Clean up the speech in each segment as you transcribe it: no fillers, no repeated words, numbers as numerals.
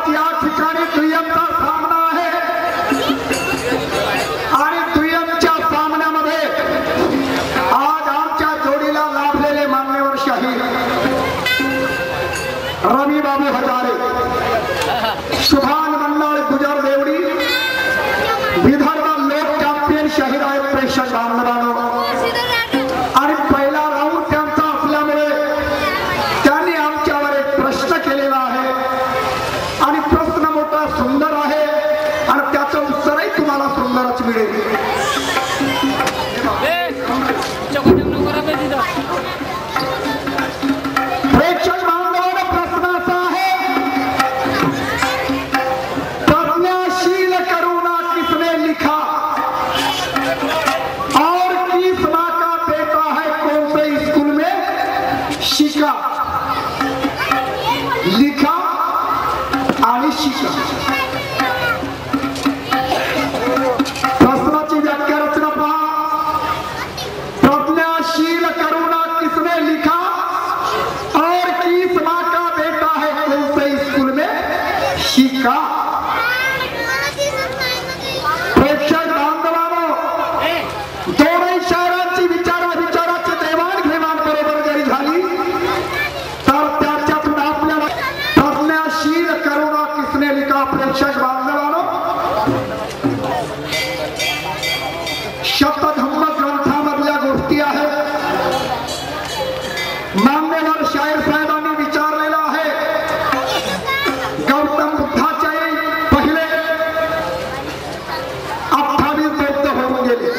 आज या ठिकाणी दुय्यमचा सामना आहे आणि दुय्यमच्या सामन्यामध्ये आज आमच्या जोडीला लाभलेले मान्यवर शाहीर रवी बाबू हजारे, सुभान मंडळ गुजर देवडी, विदर्भ लोक चॅम्पियन शाहीर आहेत प्रेक्षक बांधवांनो। आणि पहिला राऊंड त्यांचा असल्यामुळे त्यांनी आमच्यावर एक प्रश्न केलेला आहे आणि प्रश्न मोठा सुंदर आहे आणि त्याचं उत्तरही तुम्हाला सुंदरच मिळेल। प्रेक्षक बांधवांनो, प्रश्न असा आहे, प्रज्ञाशील करुणा किसने लिखा और किस माँ का बेटा है कौन से स्कूल में शिका। लिखा आणि शिका। प्रश्नाची व्याख्या रचना पहा। प्रज्ञाशील करुणा किसने लिखा और किस माँ का बेटा है कौन से स्कूल में शिका। प्रेक्षक बांधवांनो, दोन्ही शहरांची विचाराची देवाणघेवाण बरोबर जरी झाली तर त्याच्यातून आपल्याला प्रज्ञाशील करुणा किसने लिखा, प्रेक्षक बांधवांनो, शतधम्म ग्रंथामधल्या गोष्टी आहेत। मान्यवर शाहीर साहेबांनी विचारलेला आहे, गौतम बुद्धाचे पहिले 28 बौद्ध होऊन गेले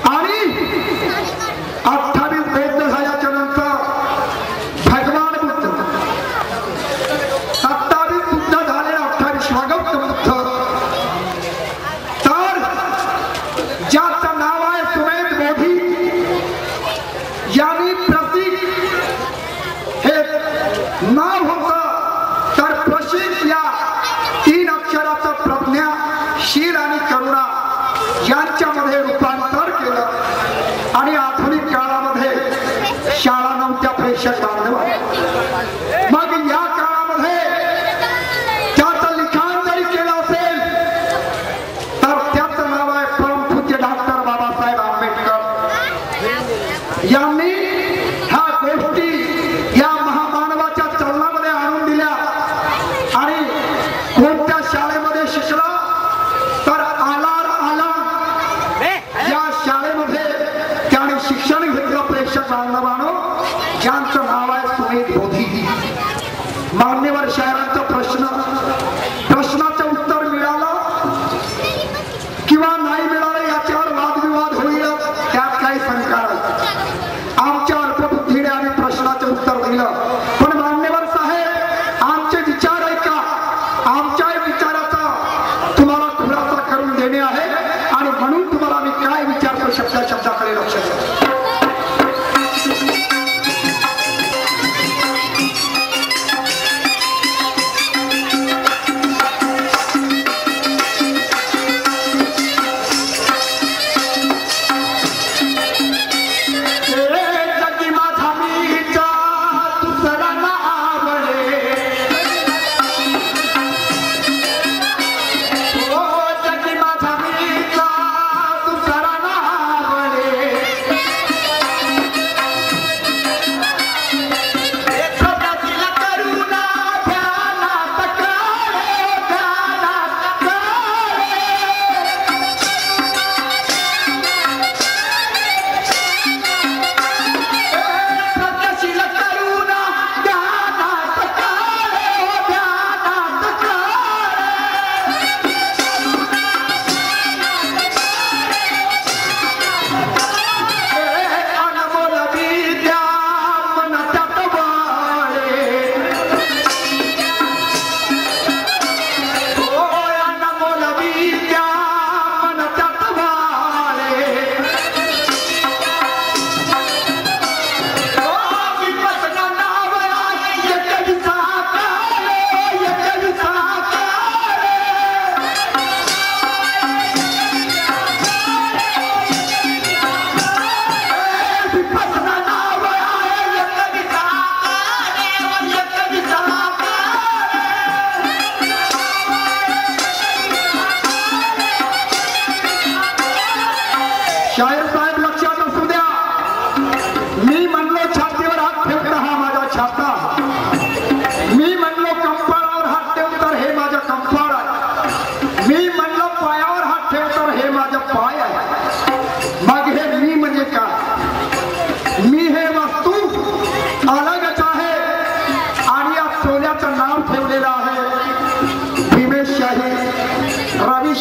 आणि 28 बौद्ध झाल्याच्या नंतर भगवान बुद्ध, 27 बुद्ध झाले, 28वा गौतम बुद्ध। तर ज्याचं नाव आहे सुमेध बोधी, यांनी प्रतीक हे नाव होतं, तर प्रशिक या 3 अक्षराचं प्रज्ञा, शील आणि करुणा यांच्यामध्ये रूपांतर केलं आणि आधुनिक काळामध्ये शाळा नव्हत्या प्रेक्षक बांधव। मग या काळामध्ये त्याचं लिखाण जरी केलं असेल तर त्याचं नाव आहे परमपूज्य डॉक्टर बाबासाहेब आंबेडकर। यांनी ह्या गोष्टी या महामानवाच्या चलनामध्ये आणून दिल्या आणि कोणत्या शाळेमध्ये शिकला तर आलार आला या शाळेमध्ये त्याने शिक्षण घेतलं। प्रेक्षक बांधवांनो, ज्यांचं नाव आहे सुमेध बोधी। मान्यवर शाहिरांचा प्रश्नाचं उत्तर मिळालं किंवा नाही मिळालं याच्यावर वादविवाद होईल, त्यात काही शंका नाही। आमच्या अल्पबुद्धीने आम्ही प्रश्नाचं उत्तर दिलं, पण मान्यवर साहेब आमचे विचार ऐका, आमच्या विचाराचा तुम्हाला खुलासा करून देणे आहे आणि म्हणून तुम्हाला मी काय विचारतो शब्दाकडे लक्ष द्या।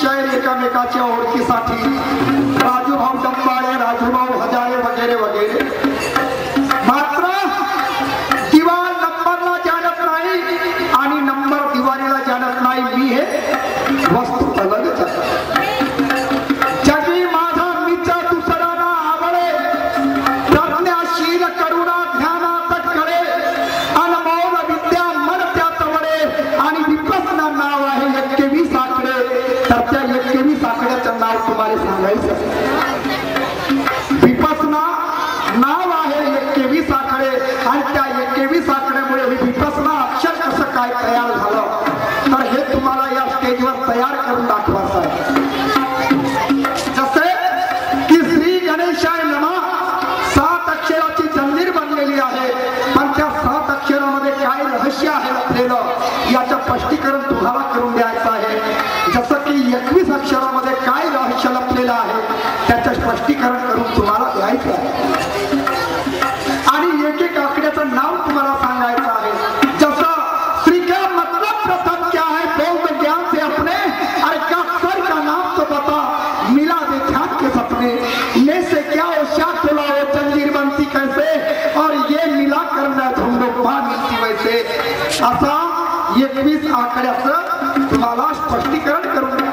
शाहीर एकामेकाच्या ओळखीसाठी राजूभाऊ डंबाळे, राजूभाऊ हजारे वगैरे वगैरे. मात्र दिवा नंबरला जानत नाही आणि नंबर दिवाळीला जानत नाही. मी हे वस्तू अलगच आहे. जगी माझा मित्र दुसरा ना आवडे, प्रज्ञाशील करुणा ध्यानात कळे, अनमोल विद्या मन त्यात वडे आणि विपसना नाव आहे 21 आकडे. तर त्या 21 आकड्याचं नाव तुम्हाला सांगायचं. विपसना नाव आहे 21 आकडे आणि त्या 21 आकड्यामुळे विपसना अक्षर कसं काय तयार झालं तर हे तुम्हाला या स्टेजवर तयार करून दाखवायचं आहे. जसे की श्री गणेशाय नमः 7 अक्षराची जंजीर बनलेली आहे, पण त्या 7 अक्षरामध्ये काय रहस्य आहे लपलेलं याचं स्पष्टीकरण तुम्हाला करून द्यायचं आहे. जसं की 21 अक्षरामध्ये काय रहस्य लपलेलं आहे त्याचं स्पष्टीकरण करून तुम्हाला द्यायचं आहे आणि एक एक आकड्याचं नाव तुम्हाला सांगायचं आहे. जसं श्री का मतलब प्रथम क्या है, बोल ज्ञान से अपने, अरे का सर का नाम तो बता, मिला दे ध्यान के सपने, ले से क्या हो शाख खुला हो जंजीर बनती कैसे, और ये मिला करना झुंडो पा मिलती वैसे. असा 21 आकड्याचं तुम्हाला स्पष्टीकरण करून द्या.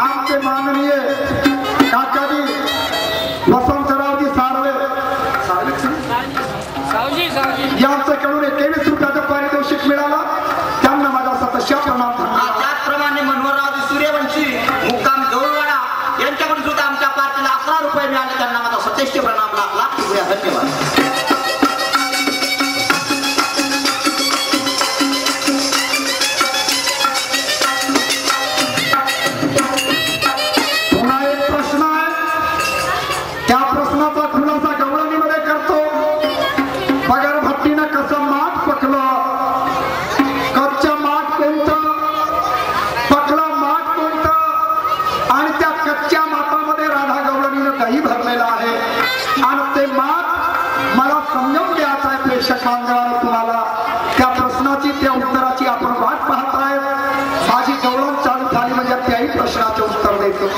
आमचे माननीय काकाजी वसंतरावजी साळवे यांच्याकडून 21 रुपयाचं पारितोषिक मिळाला. त्यांना माझा सतशा प्रणाम. त्याचप्रमाणे मनोहररावजी सूर्यवंशी मुक्काम गौरवाडा यांच्याकडून सुद्धा आमच्या पार्टीला 11 रुपये मिळाले. त्यांना माझा सतेष्ट प्रणाम. लाख धन्यवाद. तुम्हाला त्या प्रश्नाची त्या उत्तराची आपण वाट पाहताय. माझी गवळण चालू झाली म्हणजे त्याही प्रश्नाचे उत्तर देतो.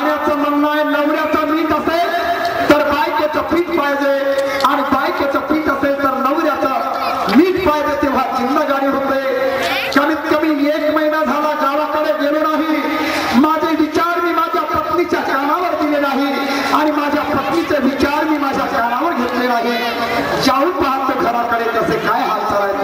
गाण्याचं म्हणणं आहे नवऱ्याचं मीठ असेल तर बायकोचं पीठ पाहिजे आणि बायकोचं पीठ असेल तर नवऱ्याचं मीठ पाहिजे तेव्हा जिंदगाडी होते. कमीत कमी 1 महिना झाला गावाकडे गेलो नाही. माझे विचार मी माझ्या पत्नीच्या कानावर दिले नाही आणि माझ्या पत्नीचे विचार मी माझ्या कानावर घेतले नाही. जाऊन पाहतो घराकडे कसे काय हाल चालायचे.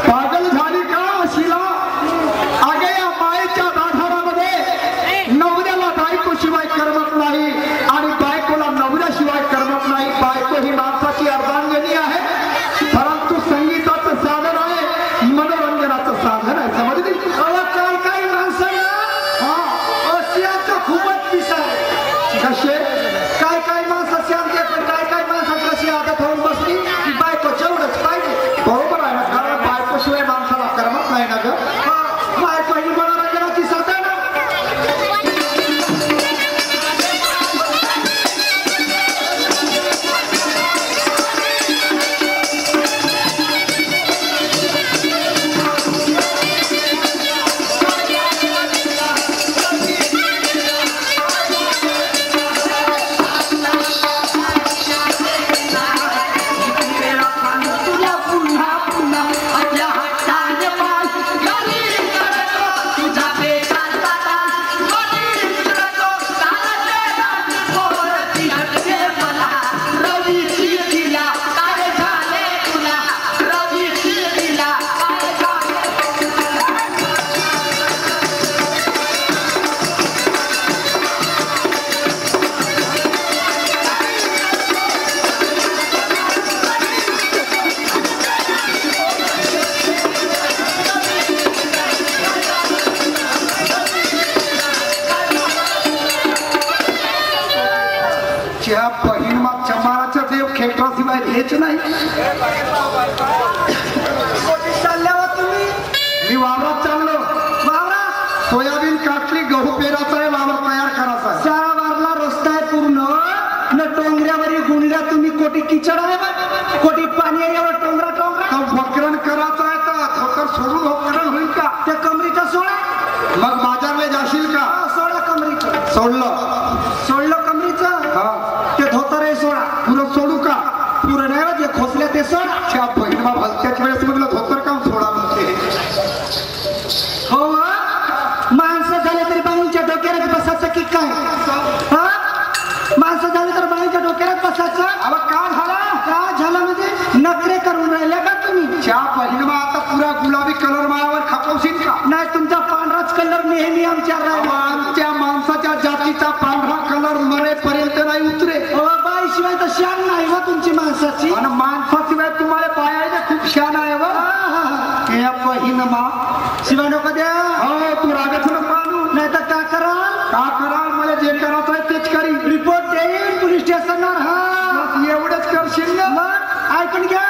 पागल झाली का शिला? अगे या मायेच्या आधारामध्ये नवऱ्याला बायको शिवाय करमत नाही आणि बायकोला नवऱ्याशिवाय करमत नाही. बायको ही माणसाची अर्धांगिनी आहे परंतु संगीताचं साधन आहे, मनोरंजनाचं साधन आहे. समजली? काय काय माणसाला खूपच पिसा कसे काय काय माणसं शांत पण काय काय माणसाची अशी आदत होऊन बसली की बायको जेवढंच पाहिजे. बरोबर आहे ना, कारण बायकोशिवाय माणसाला करमत नाही ना ग. बायको ही मनोरंजनाची साधन आहे. हेच नाही चालल्यावर तुम्ही मी वावरात चाललो. वावरात सोयाबीन काटली, गहू पेराचा आहे, वावर तयार करायचा आहे. सारा वारला रस्ता आहे पूर्ण न डोंगऱ्यावरील गुंडल्या तुम्ही कोटी किचड आहे, कोटी पाणी आहे, एवढं डोंगरा डोंगरा भोकरण करायचं आहे तर ठोकर सोडून भोकरण होईल का? त्या कमरीचा सोडा मग माझ्या वेळ जाशील का? सोडा कमरीचं सोडलं कमरीचं ते धोतर आहे सोडा. पुरं सोडू का? पुरं नाही जे खोसल्या ते सोडा. त्या बहिणीमा भलत्याच वेळेस म्हटलं धोतर काम सोडा म्हणते. हो माणसं झाले तरी बाईंच्या डोक्यात बसायचं की काय? माणसं झाले तर बाईंच्या डोक्यात बसायचं. अहो का झाला म्हणजे नखरे करून राहिले का तुम्ही? त्या बहिणीमा आता पुरा गुलाबी कलर मायावर खपवशील का? नाही तुमचा पांढराच कलर नेहमी आमच्या आमच्या माणसाच्या जातीचा पांढरा कलर मरेपर्यंत नाही उतरे. बाई शिवाय तर शान नाही व तुमची माणसाची आणि माणसाशिवाय तुम्हाला बाया खूप शान आहे व. बहिणमा शिवाय नको द्या. हो तू रागाच न मानू नाही तर का कराल मला जे करायचं आहे तेच करी. रिपोर्ट देईल पोलीस स्टेशनवर. हा एवढंच करशील ना? मग ऐकून घ्या